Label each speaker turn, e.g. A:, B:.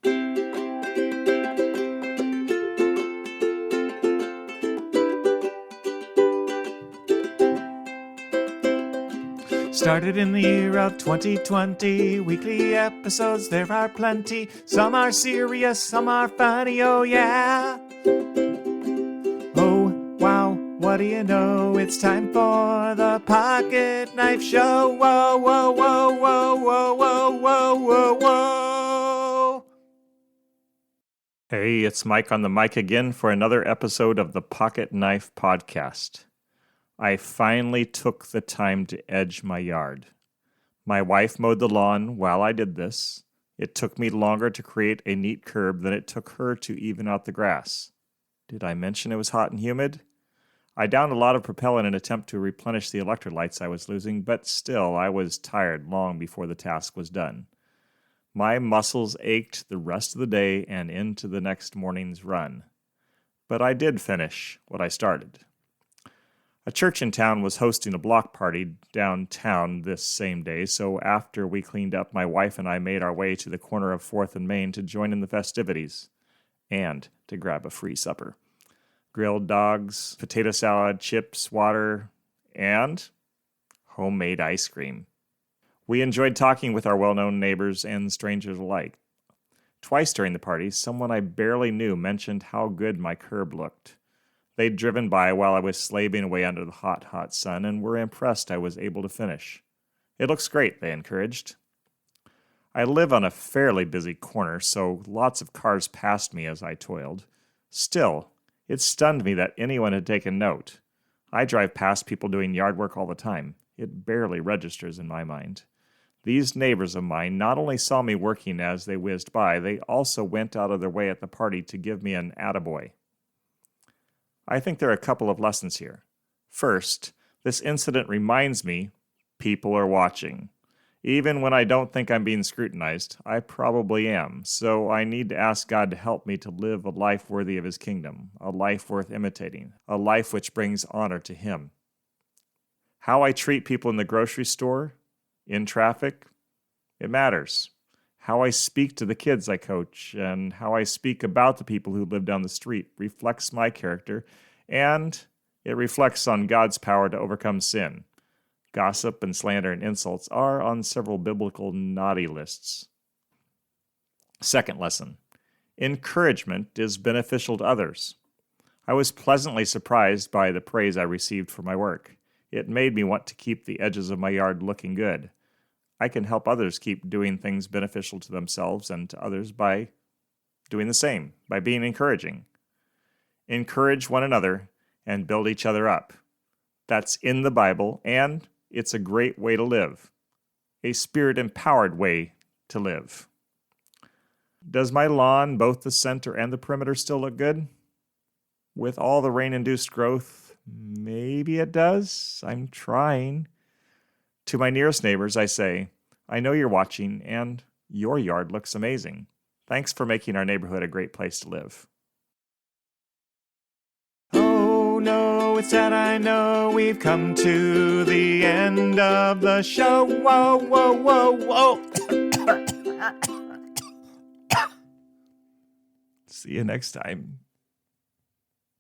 A: Started in the year of 2020, weekly episodes there are plenty. Some are serious, some are funny, oh yeah. Oh, wow, what do you know? It's time for the Pocket Knife Show. Whoa, whoa, whoa, whoa, whoa, whoa, whoa, whoa, whoa. Hey, it's Mike on the mic again for another episode of the Pocket Knife Podcast. I finally took the time to edge my yard. My wife mowed the lawn while I did this. It took me longer to create a neat curb than it took her to even out the grass. Did I mention it was hot and humid? I downed a lot of propellant in an attempt to replenish the electrolytes I was losing, but still I was tired long before the task was done. My muscles ached the rest of the day and into the next morning's run. But I did finish what I started. A church in town was hosting a block party downtown this same day, so after we cleaned up, my wife and I made our way to the corner of 4th and Main to join in the festivities and to grab a free supper. Grilled dogs, potato salad, chips, water, and homemade ice cream. We enjoyed talking with our well-known neighbors and strangers alike. Twice during the party, someone I barely knew mentioned how good my curb looked. They'd driven by while I was slaving away under the hot, hot sun and were impressed I was able to finish. It looks great, they encouraged. I live on a fairly busy corner, so lots of cars passed me as I toiled. Still, it stunned me that anyone had taken note. I drive past people doing yard work all the time. It barely registers in my mind. These neighbors of mine not only saw me working as they whizzed by, they also went out of their way at the party to give me an attaboy. I think there are a couple of lessons here. First, this incident reminds me people are watching. Even when I don't think I'm being scrutinized, I probably am, so I need to ask God to help me to live a life worthy of His kingdom, a life worth imitating, a life which brings honor to Him. How I treat people in the grocery store, in traffic, it matters. How I speak to the kids I coach and how I speak about the people who live down the street reflects my character, and it reflects on God's power to overcome sin. Gossip and slander and insults are on several biblical naughty lists. Second lesson, encouragement is beneficial to others. I was pleasantly surprised by the praise I received for my work. It made me want to keep the edges of my yard looking good. I can help others keep doing things beneficial to themselves and to others by doing the same, by being encouraging. Encourage one another and build each other up. That's in the Bible, and it's a great way to live. A spirit-empowered way to live. Does my lawn, both the center and the perimeter, still look good? With all the rain-induced growth, maybe it does. I'm trying. To my nearest neighbors, I say, I know you're watching, and your yard looks amazing. Thanks for making our neighborhood a great place to live. Oh no, it's that I know we've come to the end of the show. Whoa, whoa, whoa, whoa. See you next time.